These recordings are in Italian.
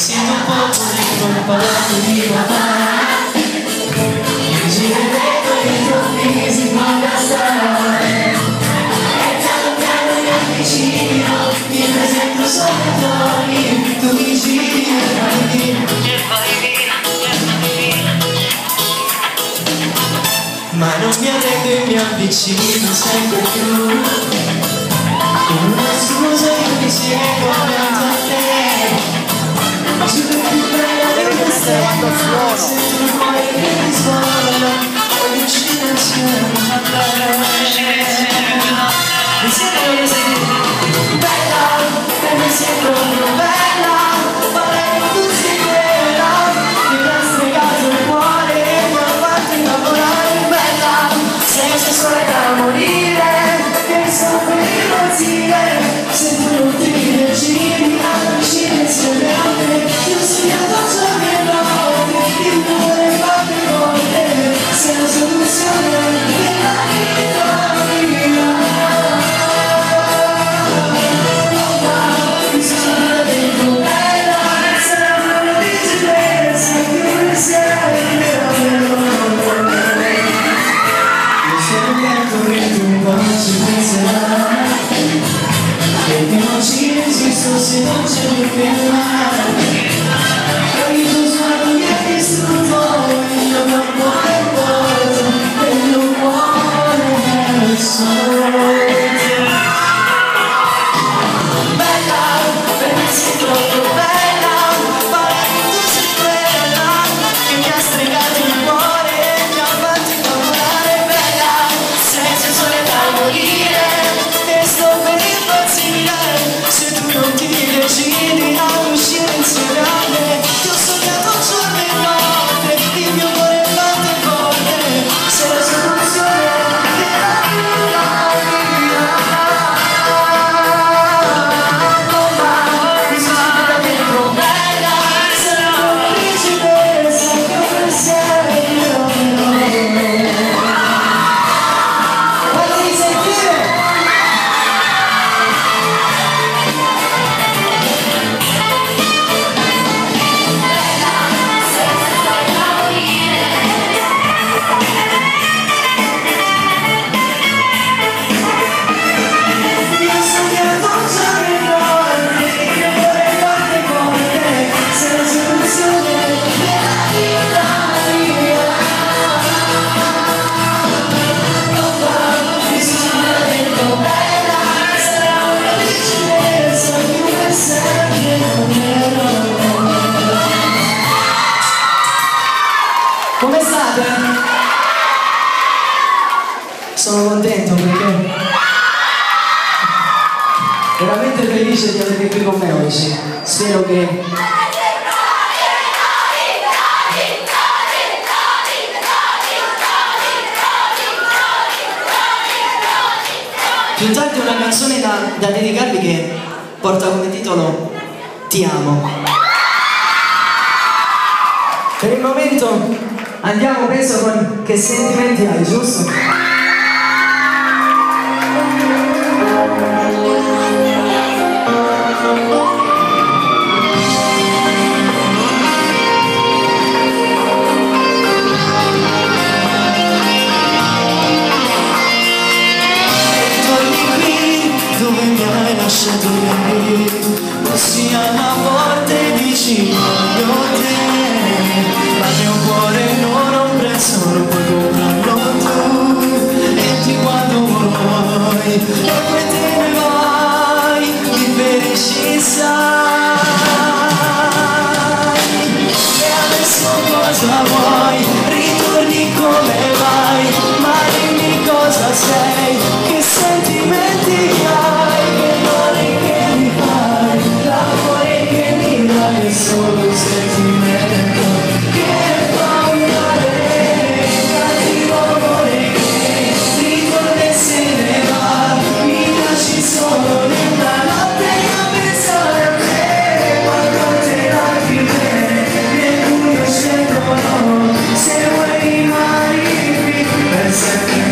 Siento un po' così come parlato di papà. Ci vedo dietro mesi quando stare. E piano piano mi avvicino, mi presento sotto i tu mi giri e vai via. Ma non mi arrendo e mi avvicino sempre più. Con una scusa io mi spiego accanto a te. Giuro più bella di questa sento il cuore che mi suona. Voglio uscire insieme a te. Mi sembra che sei bella, e mi sembra proprio bella. Vorrei che tu sei quella che mi ha stregato il cuore e mi ha fatto innamorare. Bella, sei sensuale da morire, che mi sono per impazzire. Se tu non ti giri a uscire insieme a me. Io ho sognato giorni e notte, il cuore batte forte. Sei la soluzione della vita mia. Mi sono dentro bella, sarà una vigilanza che non sei io sono lieto che tu non ci penserai, perché non ci resisto se non c'è più che mai. Ogni tuo sguardo mi ha distrutto, il mio corpo è vuoto, e il mio cuore è solo. Bella, per me sei troppo bella, pare che tu sei quella che mi ha stregato il cuore e mi ha fatto innamorare. Bella, sei sensuale da morire, e sto per impazzire. Se tu non ti decidi a uscire insieme a me. Ti ho sognato giorni e notte, il mio cuore batte forte. Sei la soluzione della vita mia. Oh ma, mi sono da dentro bella, sarà una vigilanza che per sempre io. Fatti sentire! Come state? Sono contento perché veramente felice di avervi qui con me oggi. Spero che più tardi una canzone da dedicarvi che porta come titolo Ti amo. Per il momento andiamo, penso, con Che sentimenti hai, giusto? Dove mi hai lasciato ieri, ossia a volte dici voglio te, ma il mio cuore non ha un prezzo, non puoi comprarlo tu, e ti guardo vuoi, e poi te ne vai, mi ferisci sai, e adesso cosa vuoi, ritorni come vai, ma dimmi cosa sei, che sentimenti hai, che male che mi fai, l'amore che mi dai. solo un sentimento che fa male, cattivo amore che ritorna e se ne va, mi lasci solo nella notte a pensare a te, quando te lacrime nel buio scendono, se vuoi rimani qui per sempre.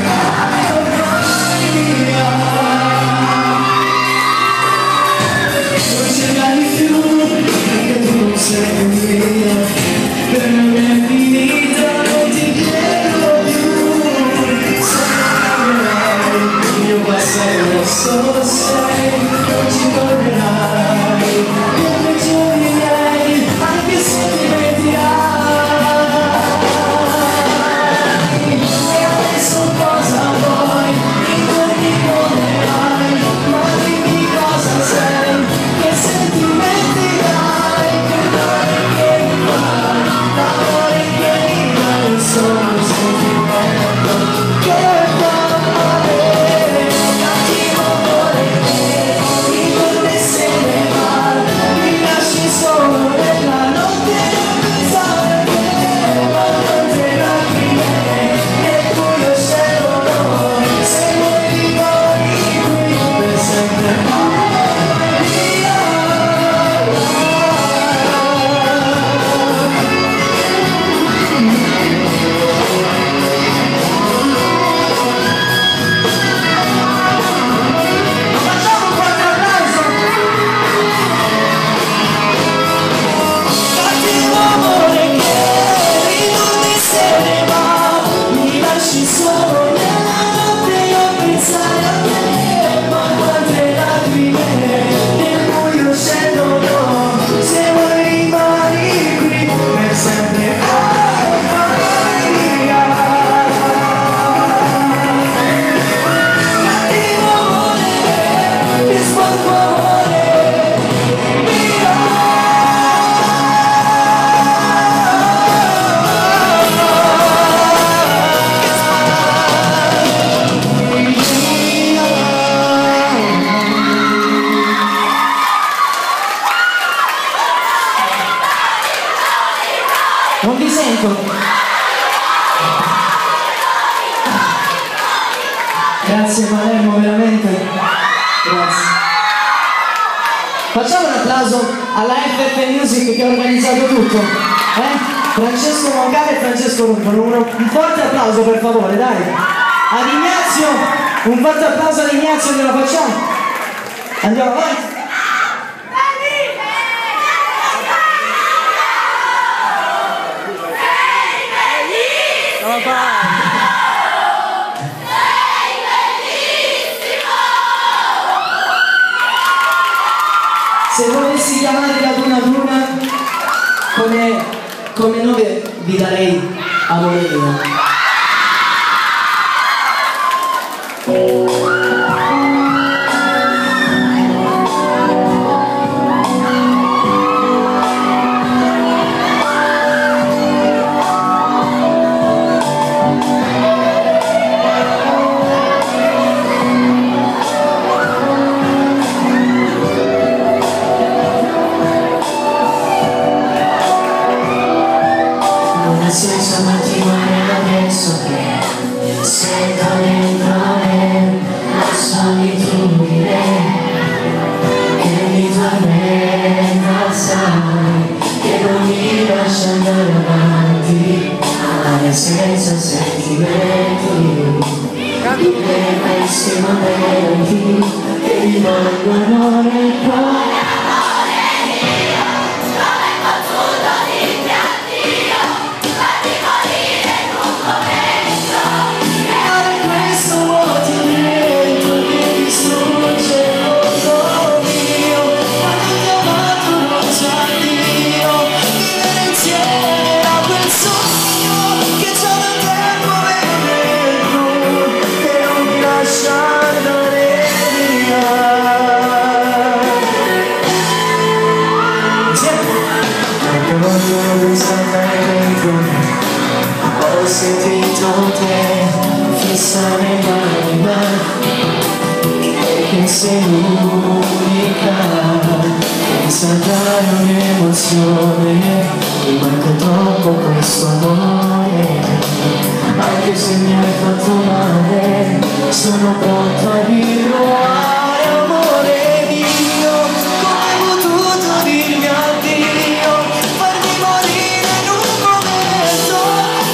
Non cercare più, perché tu non sei mia, per me è finita, non ti chiedo più, se cambierai, io passerò solo sei, non ci tornerai, come giorni miei, anche se ti mentirai, e adesso cosa vuoi, ricordi come hai, ma dimmi cosa sei, che sentimenti hai, che male che mi fai, l'amore che mi dai, è solo un sentimento che fa male, cattivo amore che ritorna e se ne va, mi lasci solo nella notte a pensare a te, quando te lacrime nel buio scendono, se vuoi rimani qui per sempre. Facciamo un forte applauso! Cattivo amore che ritorna e se ne va, mi lasci solo nella notte a pensare a te, ma quante lacrime nel buio scendono, se vuoi rimani qui per sempre. Cattivo amore, mi sporco amore mio. Non vi sento. Grazie Palermo, veramente. Grazie. Facciamo un applauso alla FF Music che ha organizzato tutto. Francesco Moncada e Francesco Ruffolo. Un forte applauso per favore, dai. Ad Ignazio, un forte applauso ad Ignazio, glielo facciamo. Andiamo avanti. Se volessi chiamare la Duna Duna, come nome vi darei amore mio. La stessa mattina adesso che sento dentro me la solitudine che mi tormenta, sai, che non mi lascia andare avanti, male senza sentimenti, dei questi momenti che rimangono nel cuore. Ho sentito te fissare l'anima, che sei l'unica che sa dare un'emozione, mi manca troppo questo amore, anche se mi hai fatto male, sono pronto a ritrovare amore mio. Come hai potuto dirmi addio, farmi morire in un momento,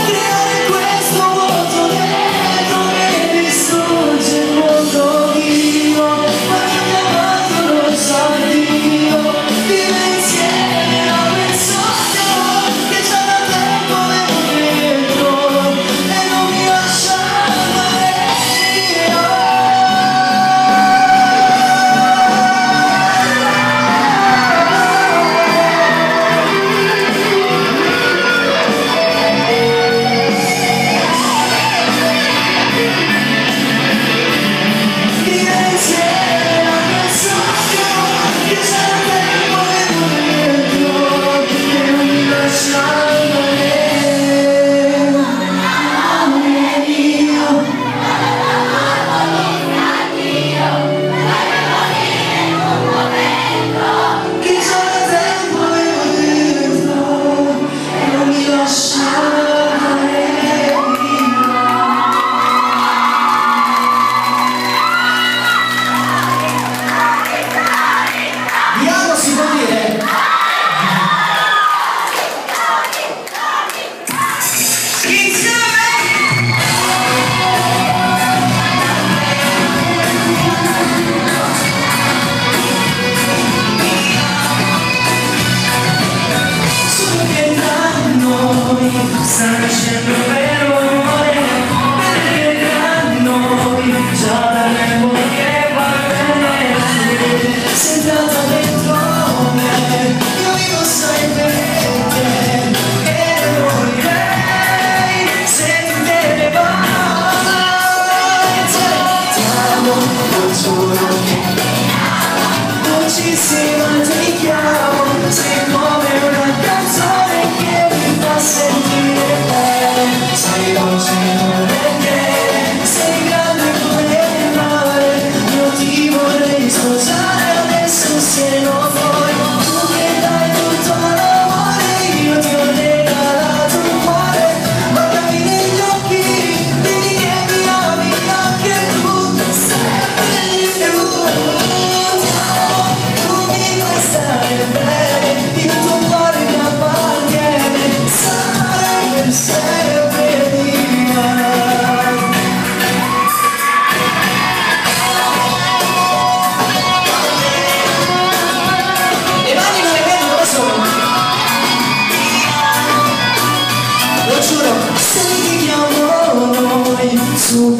creare questo vuoto dentro che distrugge il mondo vivo, ma mi ha chiamato lo sa Dio, vive insieme a persona che già da tempo è dentro e non mi lascia mai. Sta nascendo vero amore, perché tra noi già da tempo che va bene. Sei entrata dentro me, io vivo sai per te, e morirei se tu te ne vai. Ti amo, lo giuro, dolcissima ti chiamo, sei come una canzone che mi fa sentire. Sei dolce perché sei grande come il mare, io ti vorrei sposare adesso se non vuoi. Tu che dai tutto l'amore, io ti ho regalato un cuore, guardami negli occhi, vedi che mi ami anche tu, sei tu mi fai stare bene, il tuo cuore mi appartiene, sarai per sempre. Lo giuro, se li chiamo noi su